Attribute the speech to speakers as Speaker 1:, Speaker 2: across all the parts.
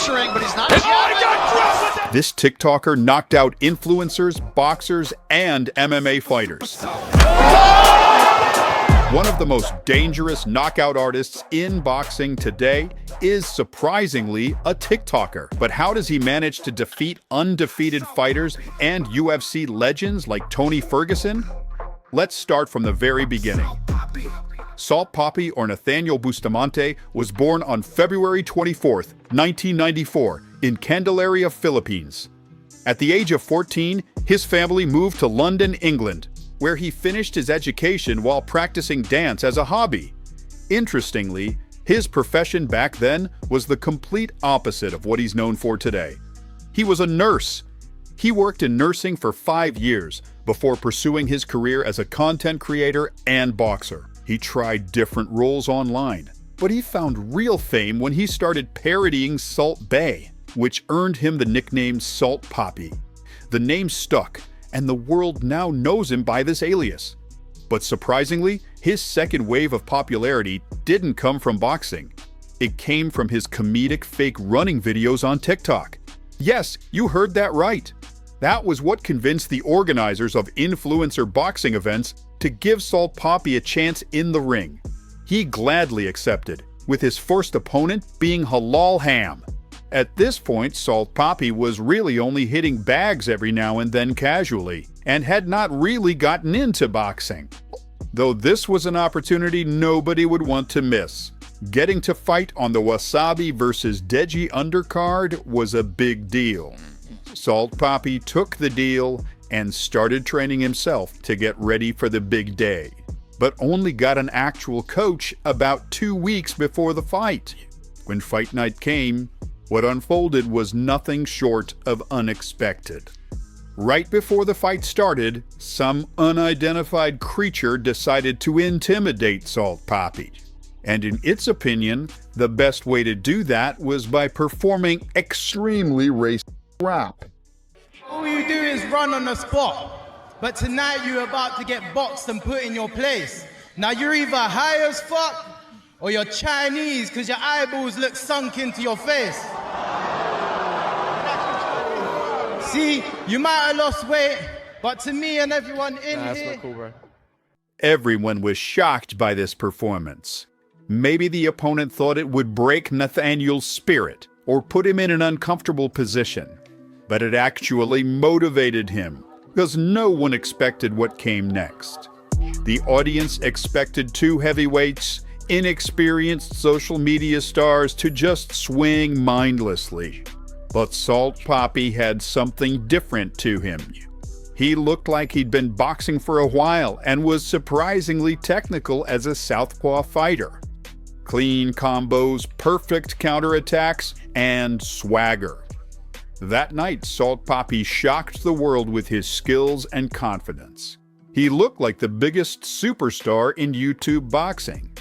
Speaker 1: pressuring, but he's not.
Speaker 2: This TikToker knocked out influencers, boxers, and MMA fighters. One of the most dangerous knockout artists in boxing today is surprisingly a TikToker. But how does he manage to defeat undefeated fighters and UFC legends like Tony Ferguson? Let's start from the very beginning. Salt Papi, or Nathaniel Bustamante, was born on February 24, 1994, in Candelaria, Philippines. At the age of 14, his family moved to London, England, where he finished his education while practicing dance as a hobby. Interestingly, his profession back then was the complete opposite of what he's known for today. He was a nurse. He worked in nursing for 5 years before pursuing his career as a content creator and boxer. He tried different roles online, but he found real fame when he started parodying Salt Bae, which earned him the nickname Salt Papi. The name stuck, and the world now knows him by this alias. But surprisingly, his second wave of popularity didn't come from boxing. It came from his comedic fake running videos on TikTok. Yes, you heard that right. That was what convinced the organizers of influencer boxing events to give Salt Papi a chance in the ring. He gladly accepted, with his first opponent being Halal Ham. At this point, Salt Papi was really only hitting bags every now and then casually, and had not really gotten into boxing. Though this was an opportunity nobody would want to miss. Getting to fight on the Wasabi versus Deji undercard was a big deal. Salt Papi took the deal and started training himself to get ready for the big day, but only got an actual coach about 2 weeks before the fight. When fight night came, what unfolded was nothing short of unexpected. Right before the fight started, some unidentified creature decided to intimidate Salt Papi. And in its opinion, the best way to do that was by performing extremely racist rap.
Speaker 3: All you do is run on the spot, but tonight you're about to get boxed and put in your place. Now you're either high as fuck, or you're Chinese because your eyeballs look sunk into your face. See, you might have lost weight, but to me and everyone in
Speaker 4: That's
Speaker 3: here...
Speaker 4: not cool, bro.
Speaker 2: Everyone was shocked by this performance. Maybe the opponent thought it would break Nathaniel's spirit or put him in an uncomfortable position. But it actually motivated him, because no one expected what came next. The audience expected two heavyweights, inexperienced social media stars, to just swing mindlessly. But Salt Papi had something different to him. He looked like he'd been boxing for a while and was surprisingly technical as a southpaw fighter. Clean combos, perfect counterattacks, and swagger. That night, Salt Papi shocked the world with his skills and confidence. He looked like the biggest superstar in YouTube boxing.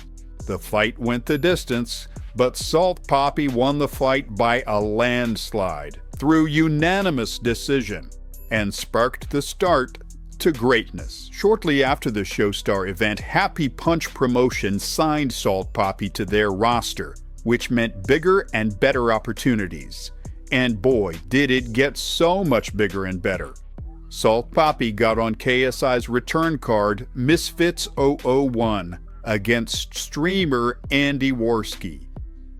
Speaker 2: The fight went the distance, but Salt Papi won the fight by a landslide through unanimous decision and sparked the start to greatness. Shortly after the Showstar event, Happy Punch Promotion signed Salt Papi to their roster, which meant bigger and better opportunities. And boy, did it get so much bigger and better. Salt Papi got on KSI's return card, Misfits 001, against streamer Andy Worski.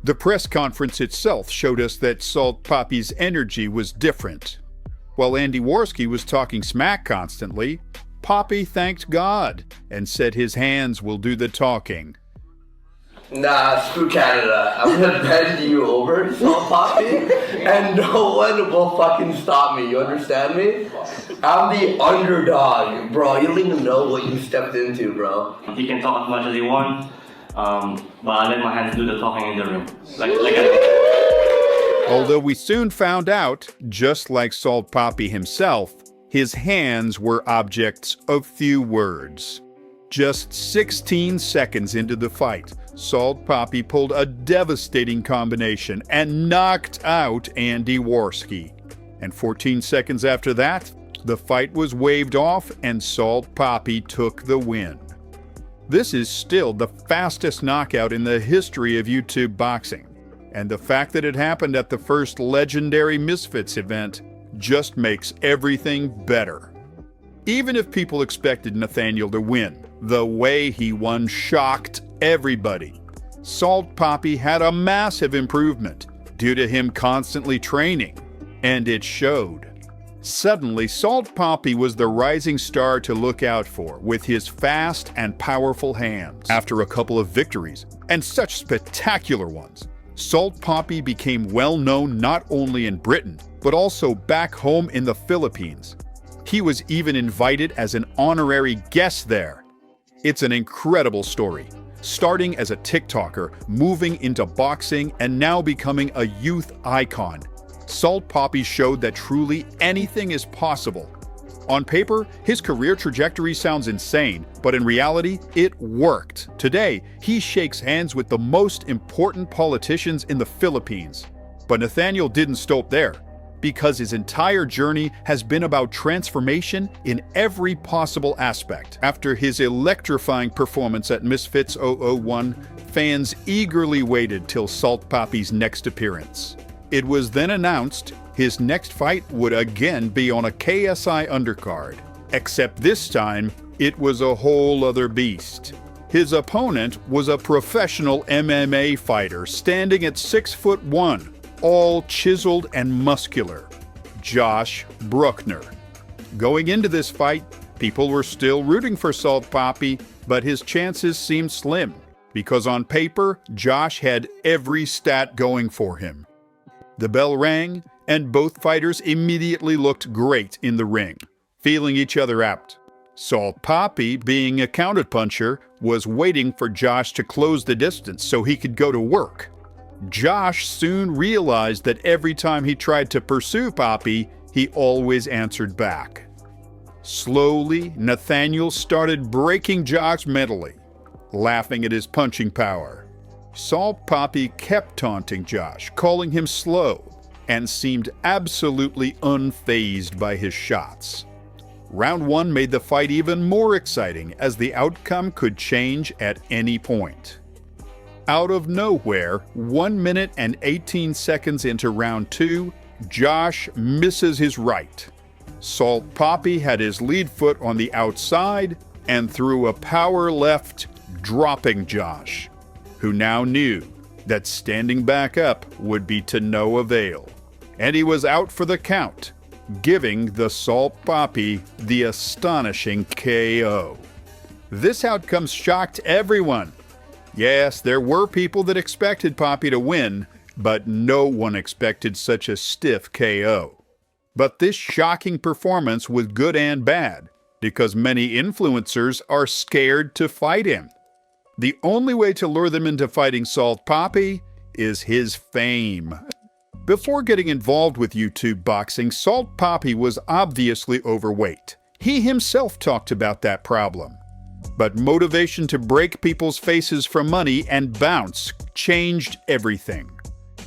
Speaker 2: The press conference itself showed us that Salt Papi's energy was different. While Andy Worski was talking smack constantly, Papi thanked God and said his hands will do the talking.
Speaker 5: Nah, screw Canada. I'm gonna bend you over, Salt Papi, and no one will fucking stop me, you understand me? I'm the underdog, bro. You don't even know what you stepped into, bro.
Speaker 6: He can talk as much as he wants, but I let my hands do the talking in the room. Like I
Speaker 2: Although we soon found out, just like Salt Papi himself, his hands were objects of few words. Just 16 seconds into the fight, Salt Papi pulled a devastating combination and knocked out Andy Worski. And 14 seconds after that, the fight was waved off and Salt Papi took the win. This is still the fastest knockout in the history of YouTube boxing. And the fact that it happened at the first legendary Misfits event just makes everything better. Even if people expected Nathaniel to win, the way he won shocked everybody. Salt Papi had a massive improvement due to him constantly training, and it showed. Suddenly, Salt Papi was the rising star to look out for with his fast and powerful hands. After a couple of victories, and such spectacular ones, Salt Papi became well known not only in Britain, but also back home in the Philippines. He was even invited as an honorary guest there. It's an incredible story. Starting as a TikToker, moving into boxing, and now becoming a youth icon. Salt Papi showed that truly anything is possible. On paper, his career trajectory sounds insane, but in reality, it worked. Today, he shakes hands with the most important politicians in the Philippines. But Nathaniel didn't stop there, because his entire journey has been about transformation in every possible aspect. After his electrifying performance at Misfits 001, fans eagerly waited till Salt Papi's next appearance. It was then announced his next fight would again be on a KSI undercard, except this time it was a whole other beast. His opponent was a professional MMA fighter standing at 6'1", all chiseled and muscular, Josh Bruckner. Going into this fight, people were still rooting for Salt Papi, but his chances seemed slim, because on paper, Josh had every stat going for him. The bell rang, and both fighters immediately looked great in the ring, feeling each other out. Salt Papi, being a counterpuncher, was waiting for Josh to close the distance so he could go to work. Josh soon realized that every time he tried to pursue Papi, he always answered back. Slowly, Nathaniel started breaking Josh mentally, laughing at his punching power. Salt Papi kept taunting Josh, calling him slow, and seemed absolutely unfazed by his shots. Round 1 made the fight even more exciting, as the outcome could change at any point. Out of nowhere, 1 minute and 18 seconds into round 2, Josh misses his right. Salt Papi had his lead foot on the outside and threw a power left, dropping Josh, who now knew that standing back up would be to no avail. And he was out for the count, giving the Salt Papi the astonishing KO. This outcome shocked everyone. Yes, there were people that expected Papi to win, but no one expected such a stiff KO. But this shocking performance was good and bad, because many influencers are scared to fight him. The only way to lure them into fighting Salt Papi is his fame. Before getting involved with YouTube boxing, Salt Papi was obviously overweight. He himself talked about that problem. But motivation to break people's faces for money and bounce changed everything.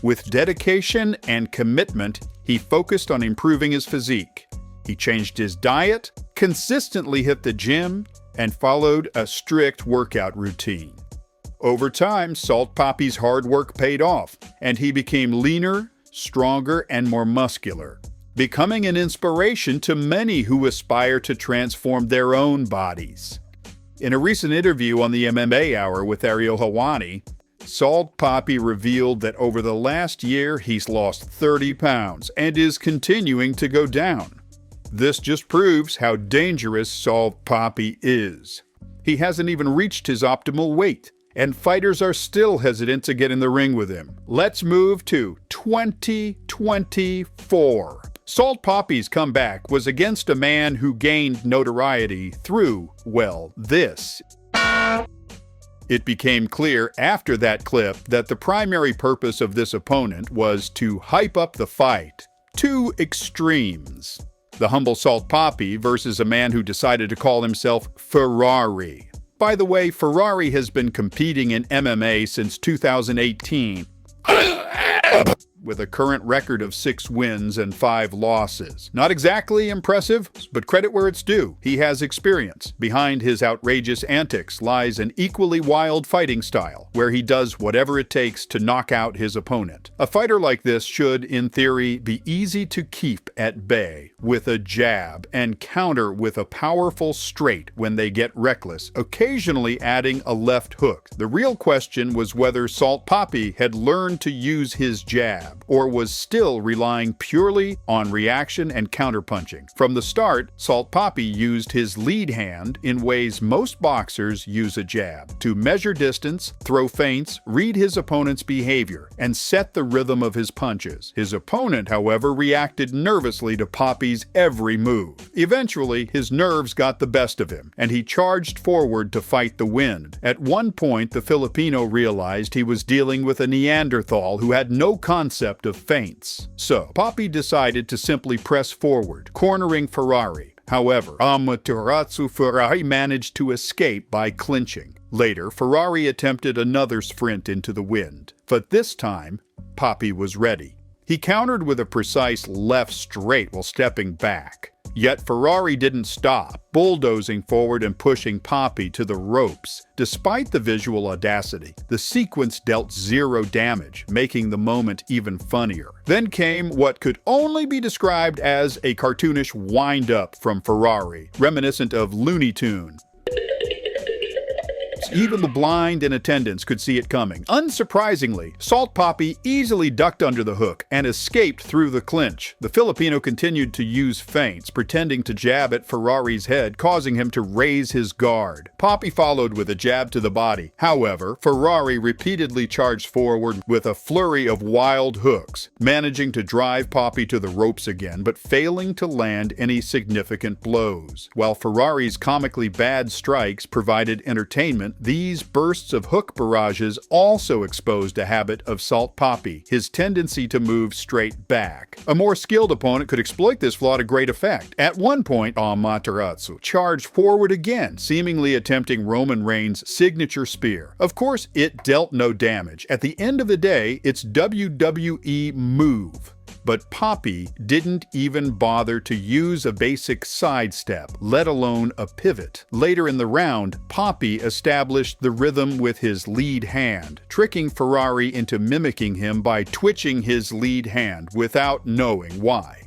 Speaker 2: With dedication and commitment, he focused on improving his physique. He changed his diet, consistently hit the gym, and followed a strict workout routine. Over time, Salt Papi's hard work paid off, and he became leaner, stronger, and more muscular, becoming an inspiration to many who aspire to transform their own bodies. In a recent interview on the MMA Hour with Ariel Helwani, Salt Papi revealed that over the last year he's lost 30 pounds and is continuing to go down. This just proves how dangerous Salt Papi is. He hasn't even reached his optimal weight, and fighters are still hesitant to get in the ring with him. Let's move to 2024. Salt Papi's comeback was against a man who gained notoriety through, well, this. It became clear after that clip that the primary purpose of this opponent was to hype up the fight. Two extremes. The humble Salt Papi versus a man who decided to call himself Ferrari. By the way, Ferrari has been competing in MMA since 2018. with a current record of 6 wins and 5 losses. Not exactly impressive, but credit where it's due. He has experience. Behind his outrageous antics lies an equally wild fighting style, where he does whatever it takes to knock out his opponent. A fighter like this should, in theory, be easy to keep at bay with a jab and counter with a powerful straight when they get reckless, occasionally adding a left hook. The real question was whether Salt Papi had learned to use his jab, or was still relying purely on reaction and counterpunching. From the start, Salt Papi used his lead hand in ways most boxers use a jab, to measure distance, throw feints, read his opponent's behavior, and set the rhythm of his punches. His opponent, however, reacted nervously to Papi's every move. Eventually, his nerves got the best of him, and he charged forward to fight the wind. At one point, the Filipino realized he was dealing with a Neanderthal who had no concept of feints. So, Papi decided to simply press forward, cornering Ferrari. However, Amaterasu Ferrari managed to escape by clinching. Later, Ferrari attempted another sprint into the wind, but this time, Papi was ready. He countered with a precise left straight while stepping back. Yet Ferrari didn't stop, bulldozing forward and pushing Papi to the ropes. Despite the visual audacity, the sequence dealt 0 damage, making the moment even funnier. Then came what could only be described as a cartoonish wind-up from Ferrari, reminiscent of Looney Tunes. Even the blind in attendance could see it coming. Unsurprisingly, Salt Papi easily ducked under the hook and escaped through the clinch. The Filipino continued to use feints, pretending to jab at Ferrari's head, causing him to raise his guard. Papi followed with a jab to the body. However, Ferrari repeatedly charged forward with a flurry of wild hooks, managing to drive Papi to the ropes again, but failing to land any significant blows. While Ferrari's comically bad strikes provided entertainment, these bursts of hook barrages also exposed a habit of Salt Papi, his tendency to move straight back. A more skilled opponent could exploit this flaw to great effect. At one point, Amaterasu charged forward again, seemingly attempting Roman Reigns' signature spear. Of course, it dealt no damage. At the end of the day, it's WWE move. But Papi didn't even bother to use a basic sidestep, let alone a pivot. Later in the round, Papi established the rhythm with his lead hand, tricking Ferrari into mimicking him by twitching his lead hand without knowing why.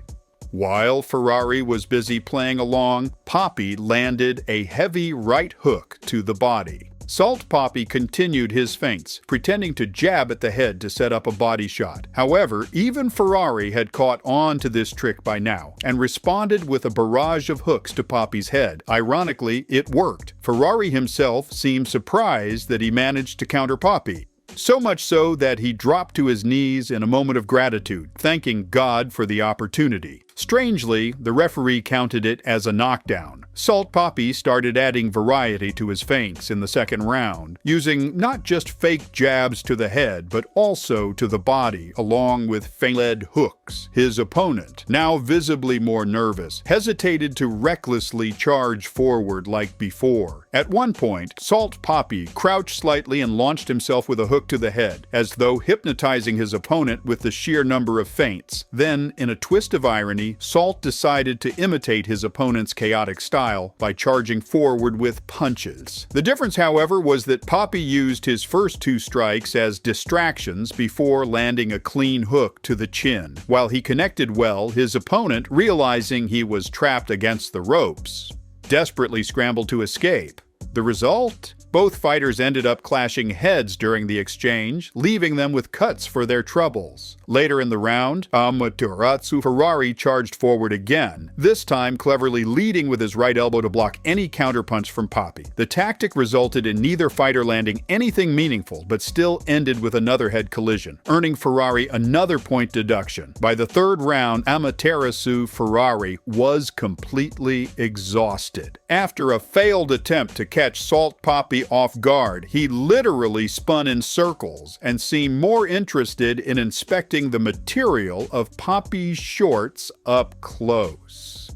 Speaker 2: While Ferrari was busy playing along, Papi landed a heavy right hook to the body. Salt Papi continued his feints, pretending to jab at the head to set up a body shot. However, even Ferrari had caught on to this trick by now, and responded with a barrage of hooks to Papi's head. Ironically, it worked. Ferrari himself seemed surprised that he managed to counter Papi. So much so that he dropped to his knees in a moment of gratitude, thanking God for the opportunity. Strangely, the referee counted it as a knockdown. Salt Papi started adding variety to his feints in the second round, using not just fake jabs to the head, but also to the body, along with feint-led hooks. His opponent, now visibly more nervous, hesitated to recklessly charge forward like before. At one point, Salt Papi crouched slightly and launched himself with a hook to the head, as though hypnotizing his opponent with the sheer number of feints. Then, in a twist of irony, Salt decided to imitate his opponent's chaotic style by charging forward with punches. The difference, however, was that Papi used his first 2 strikes as distractions before landing a clean hook to the chin. While he connected well, his opponent, realizing he was trapped against the ropes, desperately scrambled to escape. The result? Both fighters ended up clashing heads during the exchange, leaving them with cuts for their troubles. Later in the round, Amaterasu Ferrari charged forward again, this time cleverly leading with his right elbow to block any counterpunch from Papi. The tactic resulted in neither fighter landing anything meaningful, but still ended with another head collision, earning Ferrari another point deduction. By the third round, Amaterasu Ferrari was completely exhausted. After a failed attempt to catch Salt Papi off guard, he literally spun in circles and seemed more interested in inspecting the material of Papi's shorts up close.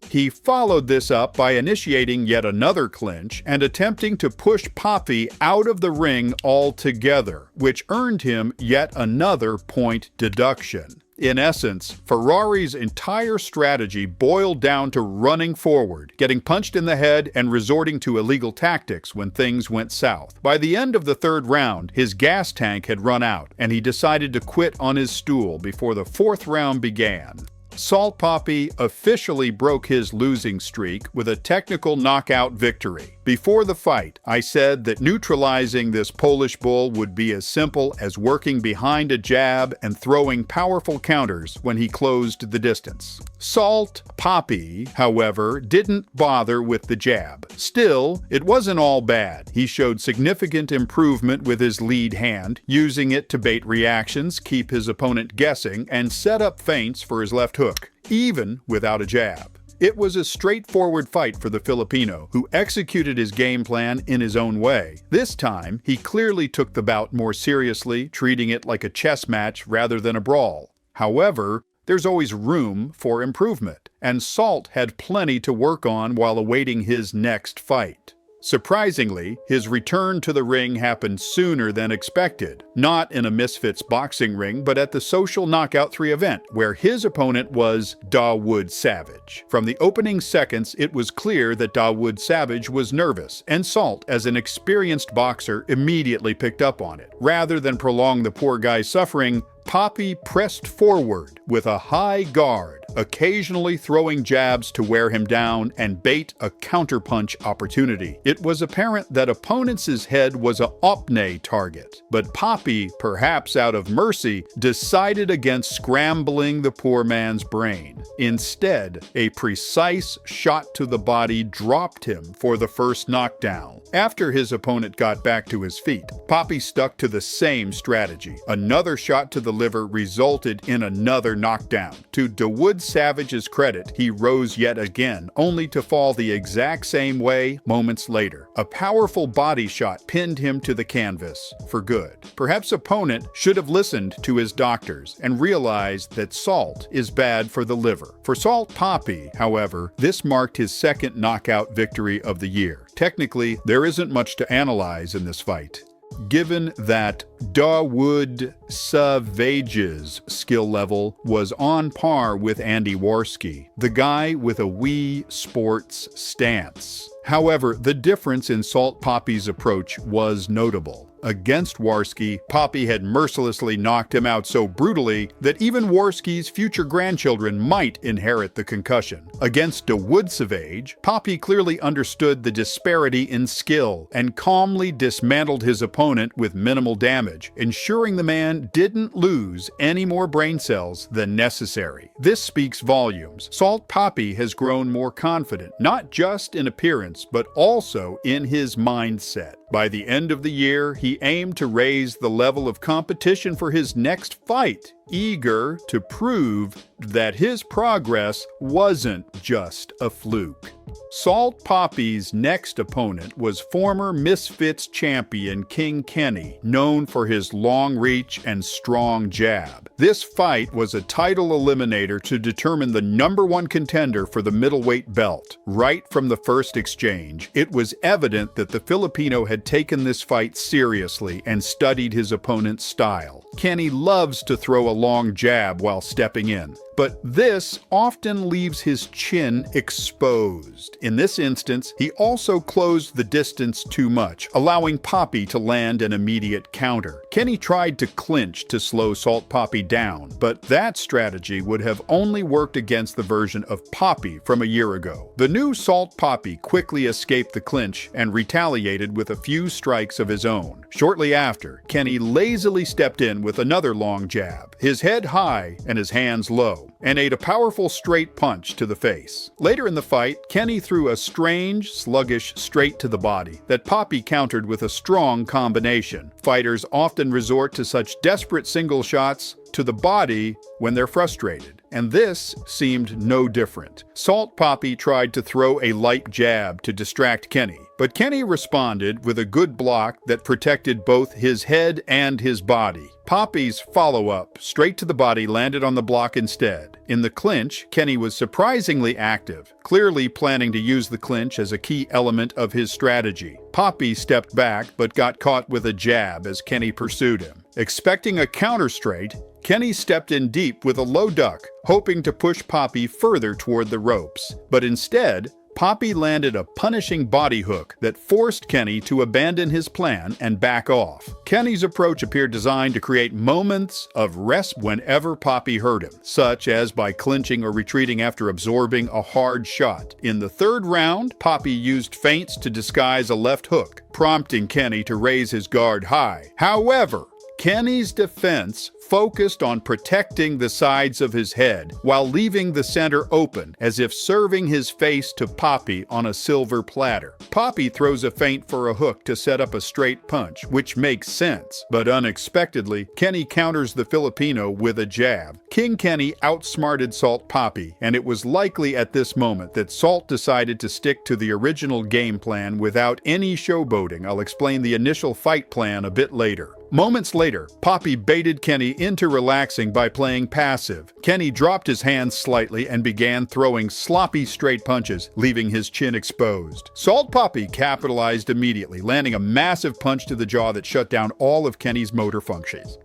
Speaker 2: He followed this up by initiating yet another clinch and attempting to push Papi out of the ring altogether, which earned him yet another point deduction. In essence, Ferrari's entire strategy boiled down to running forward, getting punched in the head, and resorting to illegal tactics when things went south. By the end of the third round, his gas tank had run out, and he decided to quit on his stool before the fourth round began. Salt Papi officially broke his losing streak with a technical knockout victory. Before the fight, I said that neutralizing this Polish bull would be as simple as working behind a jab and throwing powerful counters when he closed the distance. Salt Papi, however, didn't bother with the jab. Still, it wasn't all bad. He showed significant improvement with his lead hand, using it to bait reactions, keep his opponent guessing, and set up feints for his left hook, even without a jab. It was a straightforward fight for the Filipino, who executed his game plan in his own way. This time, he clearly took the bout more seriously, treating it like a chess match rather than a brawl. However, there's always room for improvement, and Salt had plenty to work on while awaiting his next fight. Surprisingly, his return to the ring happened sooner than expected, not in a Misfits boxing ring, but at the Social Knockout 3 event, where his opponent was Dawood Savage. From the opening seconds, it was clear that Dawood Savage was nervous, and Salt, as an experienced boxer, immediately picked up on it. Rather than prolong the poor guy's suffering, Papi pressed forward with a high guard, occasionally throwing jabs to wear him down and bait a counterpunch opportunity. It was apparent that opponent's head was a opne target, but Papi, perhaps out of mercy, decided against scrambling the poor man's brain. Instead, a precise shot to the body dropped him for the first knockdown. After his opponent got back to his feet, Papi stuck to the same strategy. Another shot to the liver resulted in another knockdown. To Dawood Savage's credit, he rose yet again, only to fall the exact same way moments later. A powerful body shot pinned him to the canvas for good. Perhaps opponent should have listened to his doctors and realized that salt is bad for the liver. For Salt Papi, however, this marked his second knockout victory of the year. Technically, there isn't much to analyze in this fight, given that Dawood Savage's skill level was on par with Andy Warski, the guy with a Wii Sports stance. However, the difference in Salt Papi's approach was notable. Against Warski, Papi had mercilessly knocked him out so brutally that even Warski's future grandchildren might inherit the concussion. Against Dawood Savage, Papi clearly understood the disparity in skill and calmly dismantled his opponent with minimal damage, ensuring the man didn't lose any more brain cells than necessary. This speaks volumes. Salt Papi has grown more confident, not just in appearance, but also in his mindset. By the end of the year, he aimed to raise the level of competition for his next fight, eager to prove that his progress wasn't just a fluke. Salt Papi's next opponent was former Misfits champion King Kenny, known for his long reach and strong jab. This fight was a title eliminator to determine the #1 contender for the middleweight belt. Right from the first exchange, it was evident that the Filipino had taken this fight seriously and studied his opponent's style. Kenny loves to throw a long jab while stepping in, but this often leaves his chin exposed. In this instance, he also closed the distance too much, allowing Papi to land an immediate counter. Kenny tried to clinch to slow Salt Papi down, but that strategy would have only worked against the version of Papi from a year ago. The new Salt Papi quickly escaped the clinch and retaliated with a few strikes of his own. Shortly after, Kenny lazily stepped in with another long jab, his head high and his hands low, and ate a powerful straight punch to the face. Later in the fight, Kenny threw a strange, sluggish straight to the body that Papi countered with a strong combination. Fighters often resort to such desperate single shots to the body when they're frustrated, and this seemed no different. Salt Papi tried to throw a light jab to distract Kenny, but Kenny responded with a good block that protected both his head and his body. Papi's follow-up, straight to the body, landed on the block instead. In the clinch, Kenny was surprisingly active, clearly planning to use the clinch as a key element of his strategy. Papi stepped back, but got caught with a jab as Kenny pursued him. Expecting a counter straight, Kenny stepped in deep with a low duck, hoping to push Papi further toward the ropes. But instead, Papi landed a punishing body hook that forced Kenny to abandon his plan and back off. Kenny's approach appeared designed to create moments of rest whenever Papi hurt him, such as by clinching or retreating after absorbing a hard shot. In the third round, Papi used feints to disguise a left hook, prompting Kenny to raise his guard high. However, Kenny's defense focused on protecting the sides of his head while leaving the center open, as if serving his face to Papi on a silver platter. Papi throws a feint for a hook to set up a straight punch, which makes sense. But unexpectedly, Kenny counters the Filipino with a jab. King Kenny outsmarted Salt Papi, and it was likely at this moment that Salt decided to stick to the original game plan without any showboating. I'll explain the initial fight plan a bit later. Moments later, Papi baited Kenny into relaxing by playing passive. Kenny dropped his hands slightly and began throwing sloppy straight punches, leaving his chin exposed. Salt Papi capitalized immediately, landing a massive punch to the jaw that shut down all of Kenny's motor functions.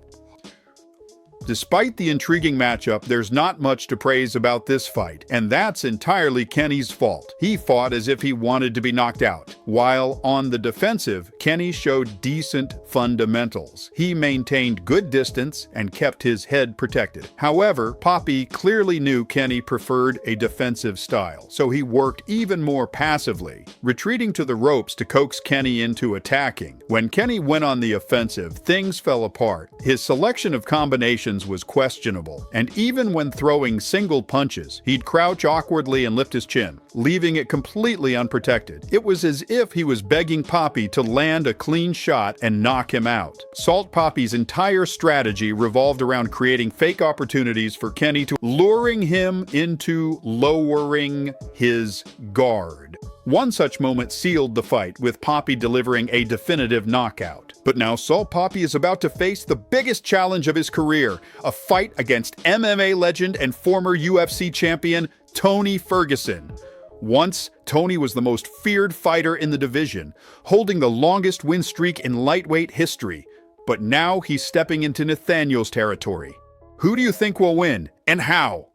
Speaker 2: Despite the intriguing matchup, there's not much to praise about this fight, and that's entirely Kenny's fault. He fought as if he wanted to be knocked out. While on the defensive, Kenny showed decent fundamentals. He maintained good distance and kept his head protected. However, Papi clearly knew Kenny preferred a defensive style, so he worked even more passively, retreating to the ropes to coax Kenny into attacking. When Kenny went on the offensive, things fell apart. His selection of combinations was questionable, and even when throwing single punches, he'd crouch awkwardly and lift his chin, leaving it completely unprotected. It was as if he was begging Papi to land a clean shot and knock him out. Salt Papi's entire strategy revolved around creating fake opportunities for Kenny, to luring him into lowering his guard. One such moment sealed the fight, with Papi delivering a definitive knockout. But now Salt Papi is about to face the biggest challenge of his career, a fight against MMA legend and former UFC champion Tony Ferguson. Once, Tony was the most feared fighter in the division, holding the longest win streak in lightweight history. But now he's stepping into Nathaniel's territory. Who do you think will win, and how?